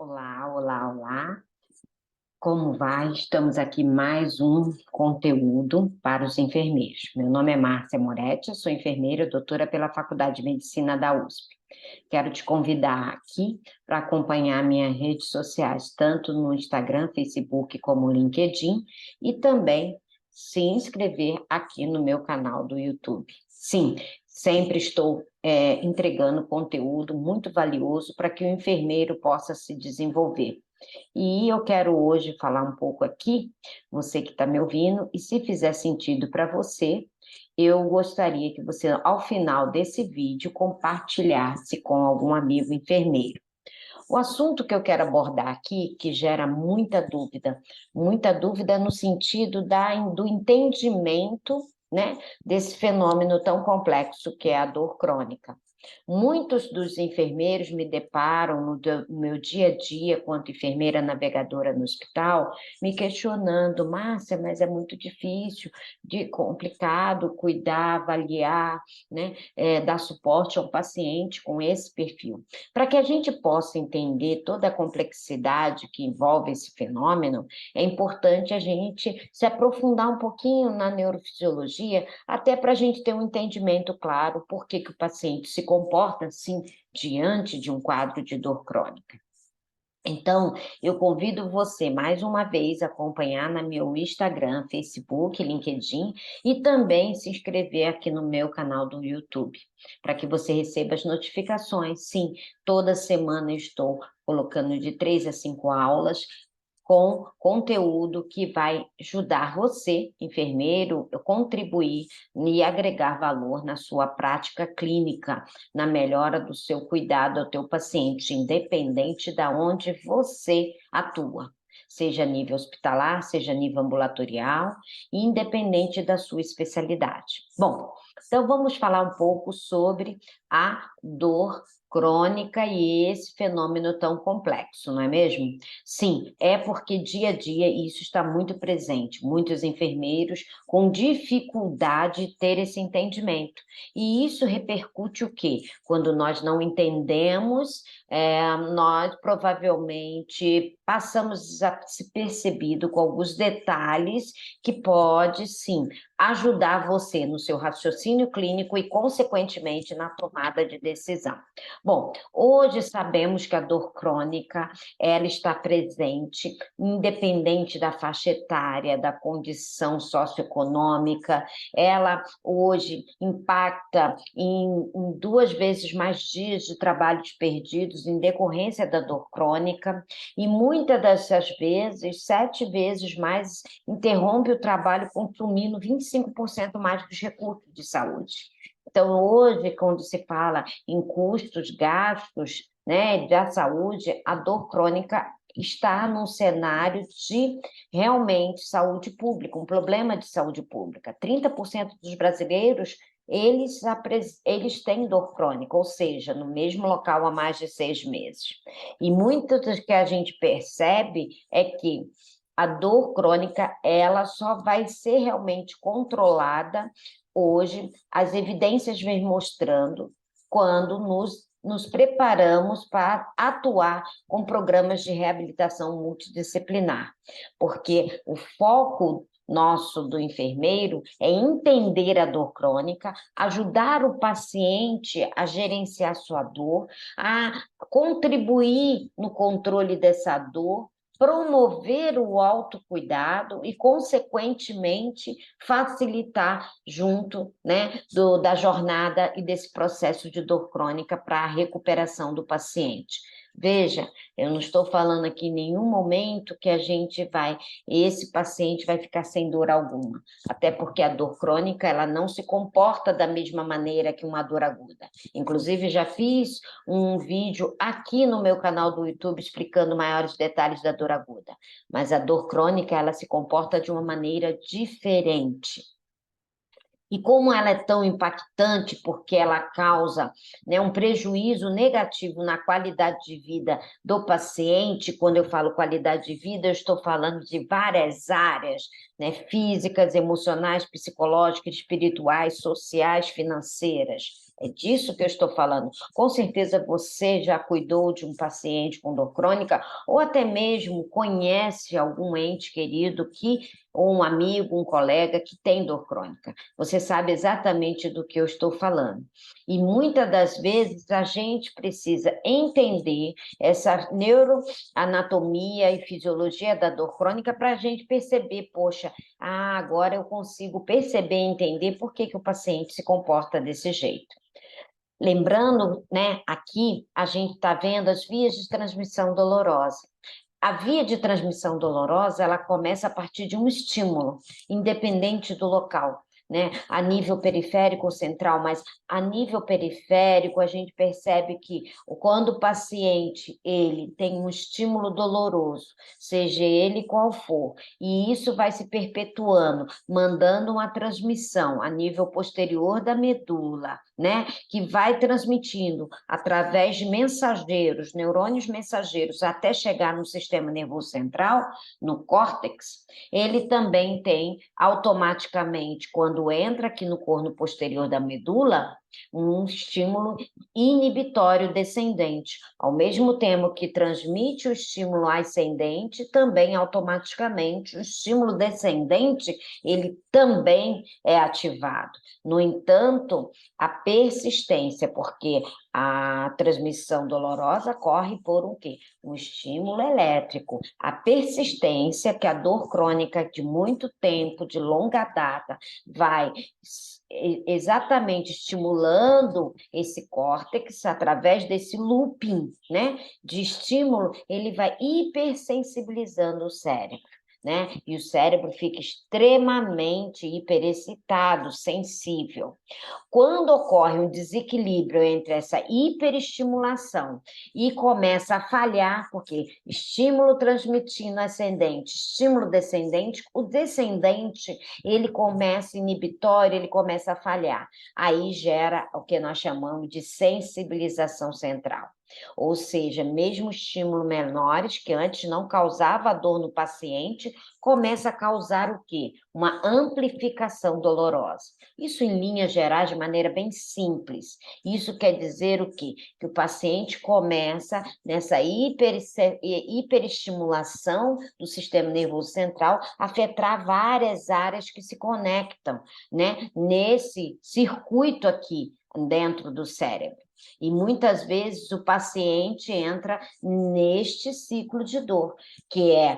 Olá, olá, olá. Como vai? Estamos aqui mais um conteúdo para os enfermeiros. Meu nome é Márcia Moretti, eu sou enfermeira, doutora pela Faculdade de Medicina da USP. Quero te convidar aqui para acompanhar minhas redes sociais, tanto no Instagram, Facebook como no LinkedIn, e também se inscrever aqui no meu canal do YouTube. Sim, sempre estou entregando conteúdo muito valioso para que o enfermeiro possa se desenvolver. E eu quero hoje falar um pouco aqui, você que está me ouvindo, e se fizer sentido para você, eu gostaria que você, ao final desse vídeo, compartilhasse com algum amigo enfermeiro. O assunto que eu quero abordar aqui, que gera muita dúvida no sentido do entendimento, né, desse fenômeno tão complexo que é a dor crônica. Muitos dos enfermeiros me deparam no meu dia a dia, quanto enfermeira navegadora no hospital, me questionando: Márcia, mas é muito difícil, complicado cuidar, avaliar, né, dar suporte ao paciente com esse perfil. Para que a gente possa entender toda a complexidade que envolve esse fenômeno, é importante a gente se aprofundar um pouquinho na neurofisiologia, até para a gente ter um entendimento claro por que o paciente se comporta assim diante de um quadro de dor crônica. Então, eu convido você mais uma vez a acompanhar no meu Instagram, Facebook, LinkedIn e também se inscrever aqui no meu canal do YouTube, para que você receba as notificações. Sim, toda semana eu estou colocando de 3 a 5 aulas com conteúdo que vai ajudar você, enfermeiro, a contribuir e agregar valor na sua prática clínica, na melhora do seu cuidado ao teu paciente, independente de onde você atua, seja a nível hospitalar, seja a nível ambulatorial, independente da sua especialidade. Bom, então vamos falar um pouco sobre a dor crônica e esse fenômeno tão complexo, não é mesmo? Sim, é porque dia a dia isso está muito presente, muitos enfermeiros com dificuldade de ter esse entendimento. E isso repercute o quê? Quando nós não entendemos, nós provavelmente passamos desapercebido com alguns detalhes que pode, sim, ajudar você no seu raciocínio clínico e, consequentemente, na tomada de decisão. Bom, hoje sabemos que a dor crônica ela está presente, independente da faixa etária, da condição socioeconômica, ela hoje impacta em 2 vezes mais dias de trabalhos perdidos em decorrência da dor crônica, e muitas dessas vezes, 7 vezes mais, interrompe o trabalho consumindo 25% mais dos recursos de saúde. Então, hoje, quando se fala em custos, gastos, né, da saúde, a dor crônica está num cenário de realmente saúde pública, um problema de saúde pública. 30% dos brasileiros, eles têm dor crônica, ou seja, no mesmo local há mais de 6 meses. E muito do que a gente percebe é que a dor crônica, ela só vai ser realmente controlada hoje, as evidências vêm mostrando quando nos preparamos para atuar com programas de reabilitação multidisciplinar, porque o foco nosso do enfermeiro é entender a dor crônica, ajudar o paciente a gerenciar sua dor, a contribuir no controle dessa dor, promover o autocuidado e, consequentemente, facilitar junto, né, da jornada e desse processo de dor crônica para a recuperação do paciente. Veja, eu não estou falando aqui em nenhum momento que esse paciente vai ficar sem dor alguma, até porque a dor crônica, ela não se comporta da mesma maneira que uma dor aguda. Inclusive, já fiz um vídeo aqui no meu canal do YouTube explicando maiores detalhes da dor aguda, mas a dor crônica, ela se comporta de uma maneira diferente. E como ela é tão impactante, porque ela causa, né, um prejuízo negativo na qualidade de vida do paciente, quando eu falo qualidade de vida, eu estou falando de várias áreas, né, físicas, emocionais, psicológicas, espirituais, sociais, financeiras. É disso que eu estou falando. Com certeza você já cuidou de um paciente com dor crônica, ou até mesmo conhece algum ente querido ou um amigo, um colega que tem dor crônica. Você sabe exatamente do que eu estou falando. E muitas das vezes a gente precisa entender essa neuroanatomia e fisiologia da dor crônica para a gente perceber, poxa, agora eu consigo perceber e entender por que o paciente se comporta desse jeito. Lembrando, né, aqui a gente está vendo as vias de transmissão dolorosa. A via de transmissão dolorosa, ela começa a partir de um estímulo, independente do local, né? A nível periférico ou central, mas a nível periférico a gente percebe que quando o paciente ele tem um estímulo doloroso, seja ele qual for, e isso vai se perpetuando, mandando uma transmissão a nível posterior da medula, né? Que vai transmitindo através de mensageiros, neurônios mensageiros, até chegar no sistema nervoso central, no córtex, ele também tem automaticamente, quando entra aqui no corno posterior da medula, um estímulo inibitório descendente. Ao mesmo tempo que transmite o estímulo ascendente, também automaticamente o estímulo descendente, ele também é ativado. No entanto, a persistência, porque a transmissão dolorosa corre por um quê? Um estímulo elétrico. A persistência, que a dor crônica de muito tempo, de longa data, vai exatamente estimulando esse córtex através desse looping, né, de estímulo, ele vai hipersensibilizando o cérebro, né? E o cérebro fica extremamente hiperexcitado, sensível. Quando ocorre um desequilíbrio entre essa hiperestimulação e começa a falhar, porque estímulo transmitindo ascendente, estímulo descendente, o descendente, ele começa inibitório, ele começa a falhar. Aí gera o que nós chamamos de sensibilização central. Ou seja, mesmo estímulos menores, que antes não causava dor no paciente, começa a causar o quê? Uma amplificação dolorosa. Isso, em linhas gerais, de maneira bem simples. Isso quer dizer o quê? Que o paciente começa nessa hiperestimulação do sistema nervoso central, afetar várias áreas que se conectam, né, nesse circuito aqui dentro do cérebro. E muitas vezes o paciente entra neste ciclo de dor, que é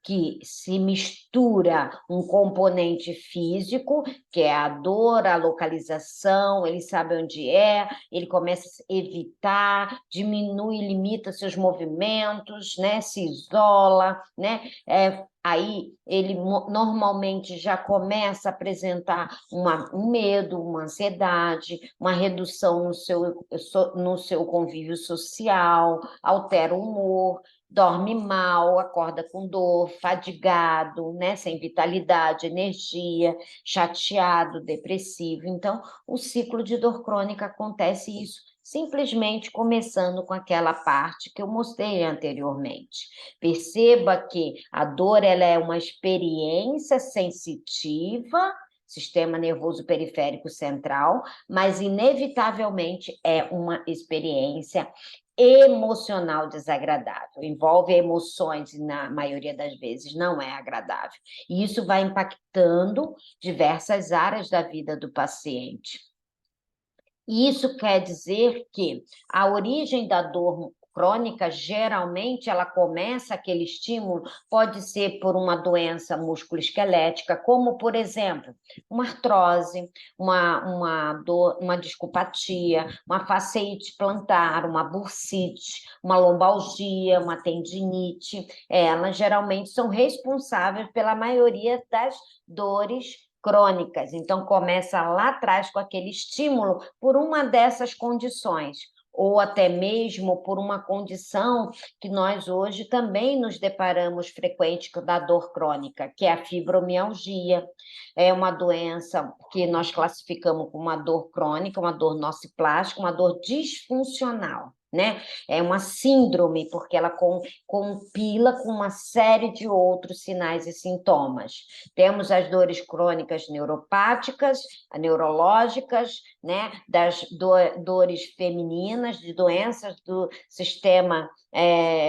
que se mistura um componente físico, que é a dor, a localização, ele sabe onde é, ele começa a evitar, diminui, limita seus movimentos, né, se isola, né, aí ele normalmente já começa a apresentar um medo, uma ansiedade, uma redução no seu convívio social, altera o humor, dorme mal, acorda com dor, fadigado, né, sem vitalidade, energia, chateado, depressivo. Então, o ciclo de dor crônica acontece isso simplesmente começando com aquela parte que eu mostrei anteriormente. Perceba que a dor ela é uma experiência sensitiva, sistema nervoso periférico central, mas inevitavelmente é uma experiência emocional desagradável, envolve emoções e na maioria das vezes não é agradável. E isso vai impactando diversas áreas da vida do paciente. Isso quer dizer que a origem da dor crônica, geralmente, ela começa, aquele estímulo, pode ser por uma doença musculoesquelética, como, por exemplo, uma artrose, uma discopatia, uma fasciite plantar, uma bursite, uma lombalgia, uma tendinite. Elas geralmente são responsáveis pela maioria das dores crônicas. Então, começa lá atrás com aquele estímulo por uma dessas condições, ou até mesmo por uma condição que nós hoje também nos deparamos frequente da dor crônica, que é a fibromialgia. É uma doença que nós classificamos como uma dor crônica, uma dor nociplástica, uma dor disfuncional. né? É uma síndrome, porque ela compila com uma série de outros sinais e sintomas. Temos as dores crônicas neuropáticas, neurológicas, né? Das dores femininas, de doenças do sistema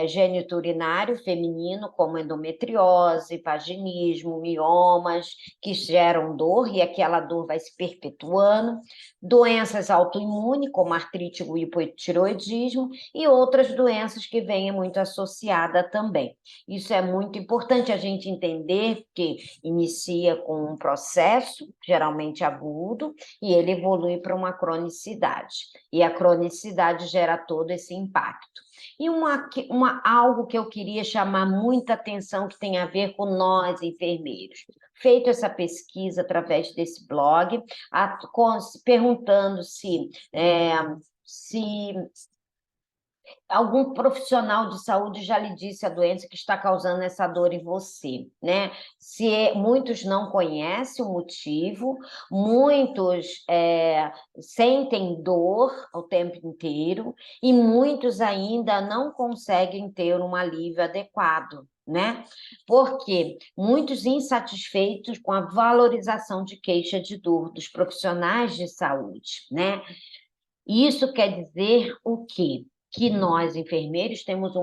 geniturinário feminino, como endometriose, vaginismo, miomas, que geram dor, e aquela dor vai se perpetuando, doenças autoimunes, como artrite e hipotireoidismo, e outras doenças que vêm muito associadas também. Isso é muito importante a gente entender, que inicia com um processo, geralmente agudo, e ele evolui para uma cronicidade. E a cronicidade gera todo esse impacto. E algo que eu queria chamar muita atenção, que tem a ver com nós, enfermeiros. Feito essa pesquisa através desse blog, perguntando se algum profissional de saúde já lhe disse a doença que está causando essa dor em você, né? Muitos não conhecem o motivo, muitos sentem dor o tempo inteiro e muitos ainda não conseguem ter um alívio adequado, né? Porque muitos insatisfeitos com a valorização de queixa de dor dos profissionais de saúde, né? Isso quer dizer o quê? Que nós, enfermeiros, temos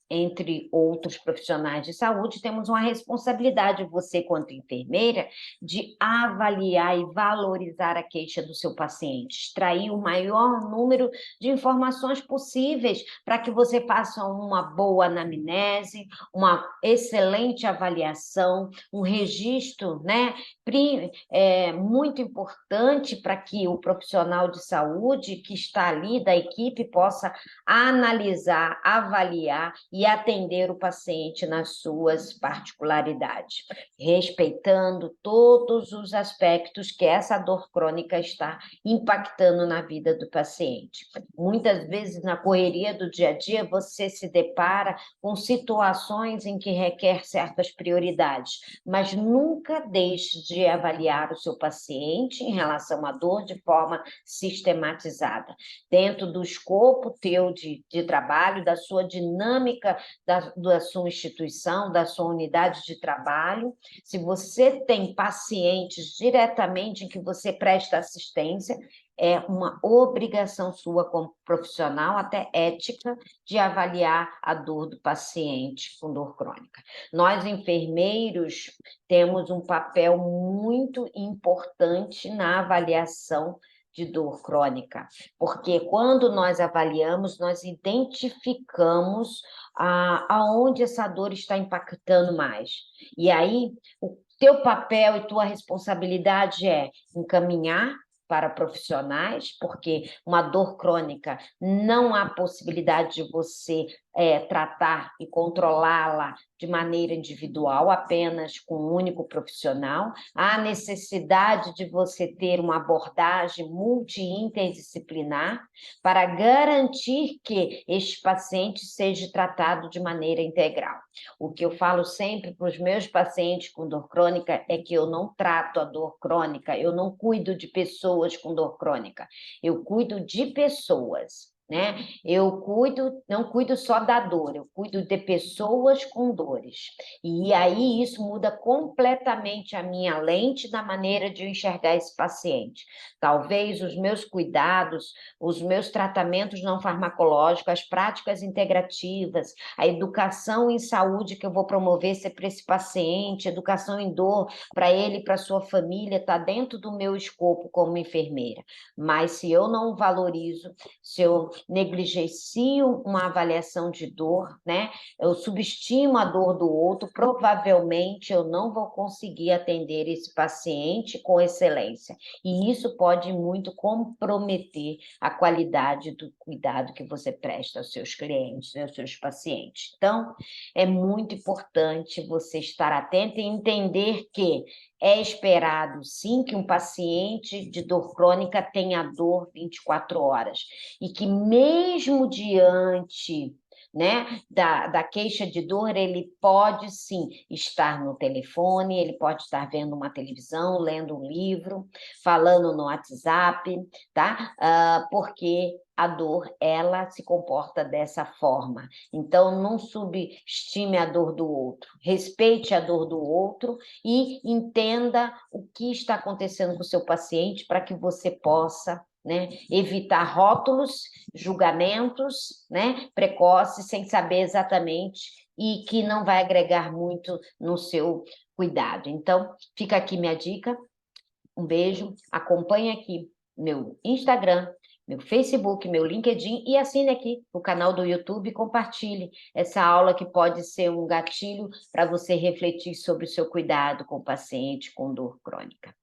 entre outros profissionais de saúde, temos uma responsabilidade, você, quanto enfermeira, de avaliar e valorizar a queixa do seu paciente, extrair o maior número de informações possíveis para que você faça uma boa anamnese, uma excelente avaliação, um registro, né? Muito importante para que o profissional de saúde que está ali da equipe possa analisar, avaliar e atender o paciente nas suas particularidades, respeitando todos os aspectos que essa dor crônica está impactando na vida do paciente. Muitas vezes, na correria do dia a dia, você se depara com situações em que requer certas prioridades, mas nunca deixe de avaliar o seu paciente em relação à dor de forma sistematizada, dentro do escopo teu de trabalho, da sua dinâmica da sua instituição, da sua unidade de trabalho. Se você tem pacientes diretamente em que você presta assistência, é uma obrigação sua como profissional, até ética, de avaliar a dor do paciente com dor crônica. Nós, enfermeiros, temos um papel muito importante na avaliação de dor crônica, porque quando nós avaliamos, nós identificamos aonde essa dor está impactando mais. E aí, o teu papel e tua responsabilidade é encaminhar para profissionais, porque uma dor crônica não há possibilidade de você tratar e controlá-la de maneira individual, apenas com um único profissional. Há necessidade de você ter uma abordagem multi-interdisciplinar para garantir que este paciente seja tratado de maneira integral. O que eu falo sempre para os meus pacientes com dor crônica é que eu não trato a dor crônica, eu não cuido de pessoas com dor crônica, eu cuido de pessoas, né? Não cuido só da dor, eu cuido de pessoas com dores. E aí isso muda completamente a minha lente da maneira de eu enxergar esse paciente. Talvez os meus cuidados, os meus tratamentos não farmacológicos, as práticas integrativas, a educação em saúde que eu vou promover para esse paciente, educação em dor para ele e para sua família, está dentro do meu escopo como enfermeira. Mas se eu não valorizo, se eu negligencio uma avaliação de dor, né? Eu subestimo a dor do outro, provavelmente eu não vou conseguir atender esse paciente com excelência. E isso pode muito comprometer a qualidade do cuidado que você presta aos seus clientes, aos seus pacientes. Então, é muito importante você estar atento e entender que é esperado, sim, que um paciente de dor crônica tenha dor 24 horas. E que mesmo diante, né, da queixa de dor, ele pode, sim, estar no telefone, ele pode estar vendo uma televisão, lendo um livro, falando no WhatsApp, tá? Porque a dor, ela se comporta dessa forma. Então, não subestime a dor do outro, respeite a dor do outro e entenda o que está acontecendo com o seu paciente para que você possa, né, evitar rótulos, julgamentos, né, precoces, sem saber exatamente e que não vai agregar muito no seu cuidado. Então, fica aqui minha dica. Um beijo, acompanhe aqui meu Instagram, meu Facebook, meu LinkedIn e assine aqui o canal do YouTube e compartilhe essa aula que pode ser um gatilho para você refletir sobre o seu cuidado com o paciente com dor crônica.